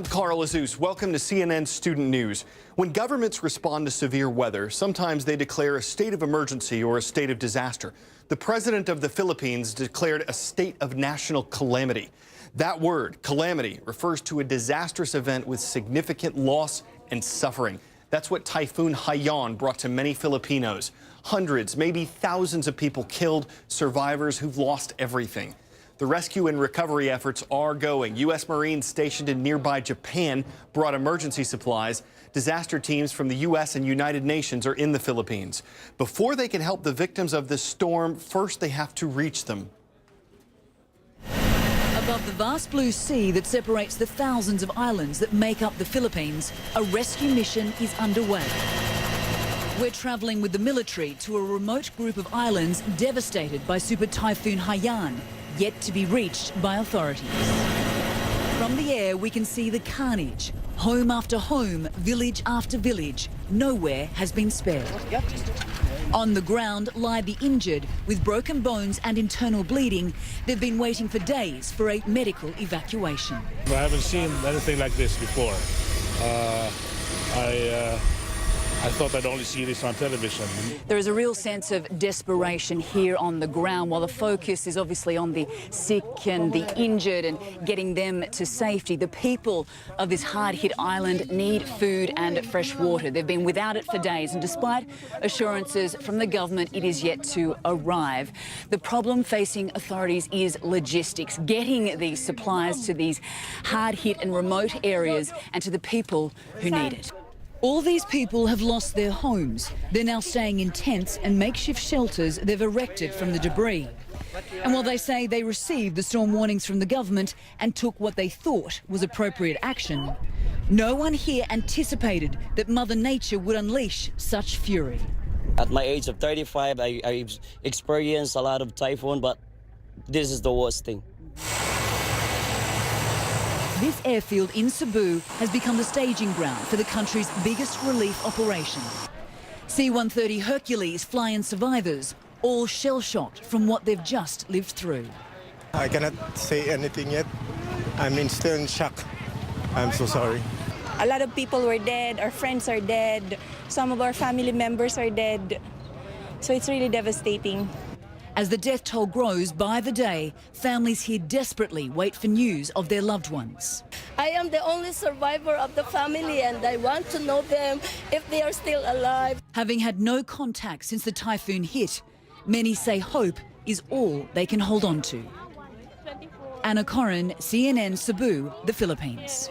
I'm Carl Azus. Welcome to CNN Student News. When governments respond to severe weather, sometimes they declare a state of emergency or a state of disaster. The president of the Philippines declared a state of national calamity. That word, calamity, refers to a disastrous event with significant loss and suffering. That's what Typhoon Haiyan brought to many Filipinos. Hundreds, maybe thousands of people killed, survivors who've lost everything. The rescue and recovery efforts are going. U.S. Marines stationed in nearby Japan brought emergency supplies. Disaster teams from the U.S. and United Nations are in the Philippines. Before they can help the victims of this storm, first they have to reach them. Above the vast blue sea that separates the thousands of islands that make up the Philippines, a rescue mission is underway. We're travelling with the military to a remote group of islands devastated by Super Typhoon Haiyan, yet to be reached by authorities. From the air, we can see the carnage. Home after home, village after village, nowhere has been spared. On the ground lie the injured. With broken bones and internal bleeding, they've been waiting for days for a medical evacuation. I haven't seen anything like this before. I thought I'd only see this on television. There is a real sense of desperation here on the ground, while the focus is obviously on the sick and the injured and getting them to safety. The people of this hard-hit island need food and fresh water. They've been without it for days, and despite assurances from the government, it is yet to arrive. The problem facing authorities is logistics, getting these supplies to these hard-hit and remote areas and to the people who need it. All these people have lost their homes. They're now staying in tents and makeshift shelters they've erected from the debris. And while they say they received the storm warnings from the government and took what they thought was appropriate action, no one here anticipated that Mother Nature would unleash such fury. At my age of 35, I experienced a lot of typhoon, but this is the worst thing. This airfield in Cebu has become the staging ground for the country's biggest relief operation. C-130 Hercules fly-in survivors, all shell-shocked from what they've just lived through. I cannot say anything yet. I'm still in shock. I'm so sorry. A lot of people were dead, our friends are dead, some of our family members are dead. So it's really devastating. As the death toll grows by the day, families here desperately wait for news of their loved ones. I am the only survivor of the family, and I want to know them if they are still alive. Having had no contact since the typhoon hit, many say hope is all they can hold on to. Anna Corin, CNN Cebu, the Philippines.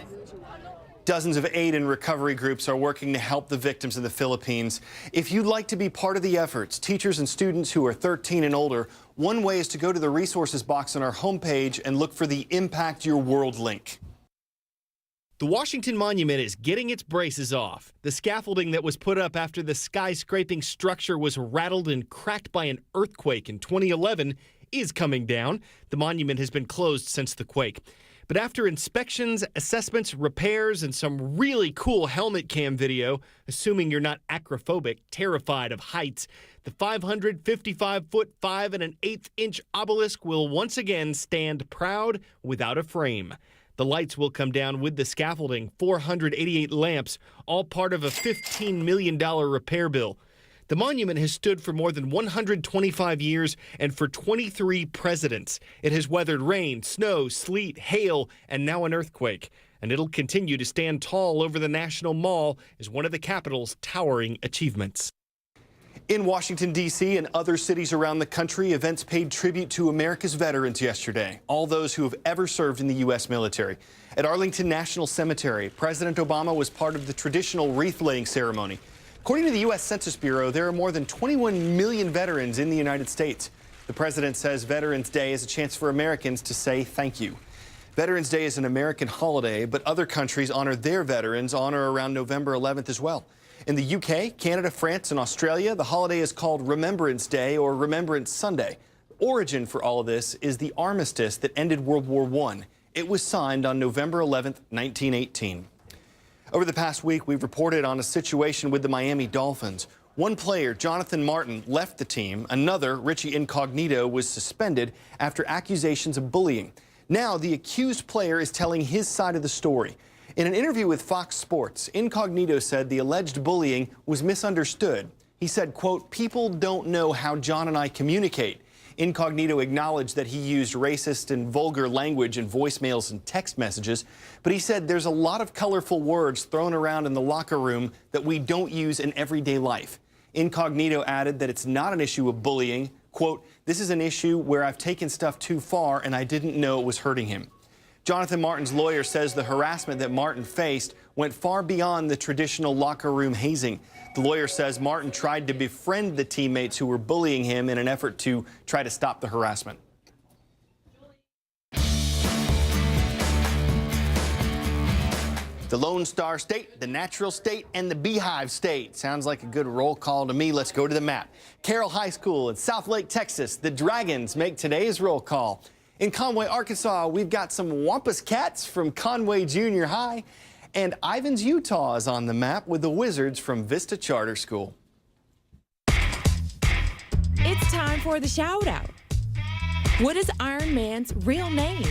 Dozens of aid and recovery groups are working to help the victims in the Philippines. If you'd like to be part of the efforts, teachers and students who are 13 and older, one way is to go to the resources box on our homepage and look for the Impact Your World link. The Washington Monument is getting its braces off. The scaffolding that was put up after the skyscraping structure was rattled and cracked by an earthquake in 2011 is coming down. The monument has been closed since the quake. But after inspections, assessments, repairs, and some really cool helmet cam video, assuming you're not acrophobic, terrified of heights, the 555-foot 5 1/8-inch obelisk will once again stand proud without a frame. The lights will come down with the scaffolding, 488 lamps, all part of a $15 million repair bill. The monument has stood for more than 125 years and for 23 presidents. It has weathered rain, snow, sleet, hail, and now an earthquake. And it'll continue to stand tall over the National Mall as one of the capital's towering achievements. In Washington, D.C. and other cities around the country, events paid tribute to America's veterans yesterday, all those who have ever served in the U.S. military. At Arlington National Cemetery, President Obama was part of the traditional wreath-laying ceremony. According to the U.S. Census Bureau, there are more than 21 million veterans in the United States. The president says Veterans Day is a chance for Americans to say thank you. Veterans Day is an American holiday, but other countries honor their veterans around November 11th as well. In the UK, Canada, France, and Australia, the holiday is called Remembrance Day or Remembrance Sunday. The origin for all of this is the armistice that ended World War I. It was signed on November 11th, 1918. Over the past week, we've reported on a situation with the Miami Dolphins. One player, Jonathan Martin, left the team. Another, Richie Incognito, was suspended after accusations of bullying. Now, the accused player is telling his side of the story. In an interview with Fox Sports, Incognito said the alleged bullying was misunderstood. He said, quote, "People don't know how John and I communicate." Incognito acknowledged that he used racist and vulgar language in voicemails and text messages, but he said there's a lot of colorful words thrown around in the locker room that we don't use in everyday life. Incognito added that it's not an issue of bullying. Quote, "This is an issue where I've taken stuff too far and I didn't know it was hurting him." Jonathan Martin's lawyer says the harassment that Martin faced went far beyond the traditional locker room hazing. The lawyer says Martin tried to befriend the teammates who were bullying him in an effort to try to stop the harassment. The Lone Star State, the Natural State, and the Beehive State. Sounds like a good roll call to me. Let's go to the map. Carroll High School in Southlake, Texas. The Dragons make today's roll call. In Conway, Arkansas, we've got some Wampus Cats from Conway Junior High. And Ivins, Utah is on the map with the Wizards from Vista Charter School. It's time for the shout out. What is Iron Man's real name?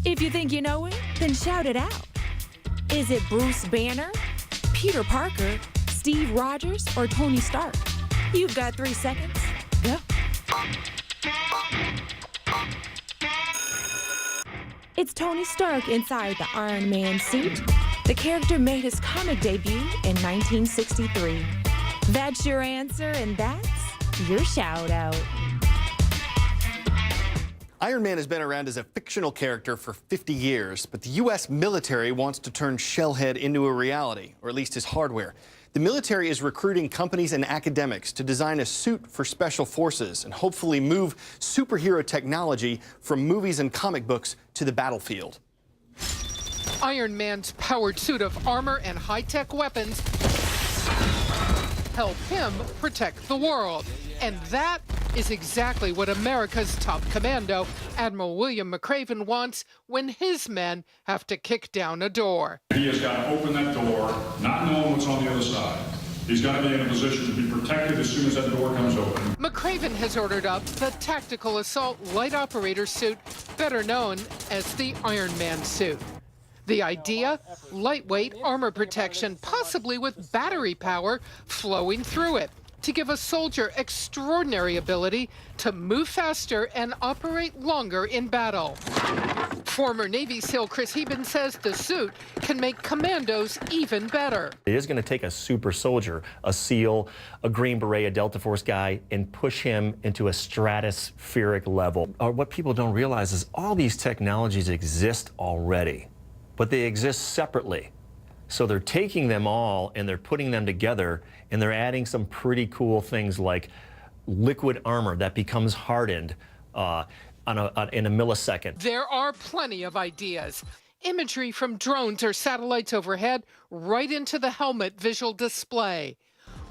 If you think you know it, then shout it out. Is it Bruce Banner, Peter Parker, Steve Rogers, or Tony Stark? You've got 3 seconds. Go. It's Tony Stark inside the Iron Man suit. The character made his comic debut in 1963. That's your answer, and that's your shout out. Iron Man has been around as a fictional character for 50 years, but the U.S. military wants to turn Shellhead into a reality, or at least his hardware. The military is recruiting companies and academics to design a suit for special forces and hopefully move superhero technology from movies and comic books to the battlefield. Iron Man's powered suit of armor and high-tech weapons help him protect the world. And that is exactly what America's top commando, Admiral William McRaven, wants when his men have to kick down a door. He has got to open that door, not knowing what's on the other side. He's got to be in a position to be protected as soon as that door comes open. McRaven has ordered up the Tactical Assault Light Operator suit, better known as the Iron Man suit. The idea? Lightweight armor protection, possibly with battery power flowing through it, to give a soldier extraordinary ability to move faster and operate longer in battle. Former Navy SEAL Chris Heben says the suit can make commandos even better. It is going to take a super soldier, a SEAL, a Green Beret, a Delta Force guy, and push him into a stratospheric level. What people don't realize is all these technologies exist already, but they exist separately. So they're taking them all and they're putting them together and they're adding some pretty cool things like liquid armor that becomes hardened in a millisecond. There are plenty of ideas. Imagery from drones or satellites overhead right into the helmet visual display.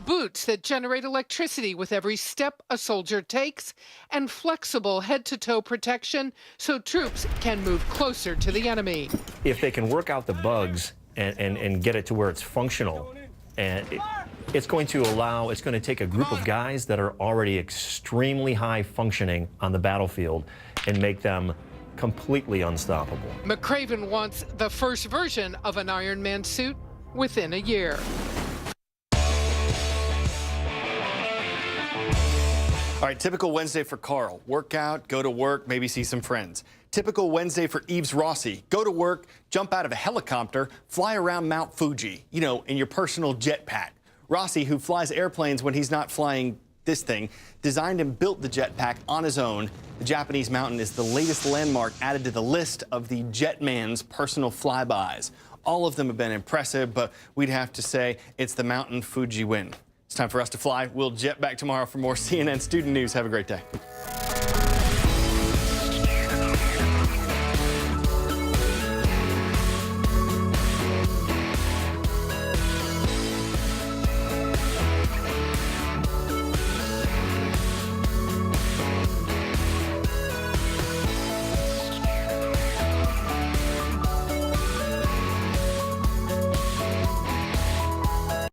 Boots that generate electricity with every step a soldier takes, and flexible head-to-toe protection so troops can move closer to the enemy. If they can work out the bugs and get it to where it's functional, and it's going to take a group of guys that are already extremely high functioning on the battlefield and make them completely unstoppable. McRaven wants the first version of an Iron Man suit within a year. All right, typical Wednesday for Carl. Work out, go to work, maybe see some friends. Typical Wednesday for Eves Rossi. Go to work, jump out of a helicopter, fly around Mount Fuji, you know, in your personal jetpack. Rossi, who flies airplanes when he's not flying this thing, designed and built the jetpack on his own. The Japanese mountain is the latest landmark added to the list of the Jetman's personal flybys. All of them have been impressive, but we'd have to say it's the Mountain Fuji win. It's time for us to fly. We'll jet back tomorrow for more CNN Student News. Have a great day.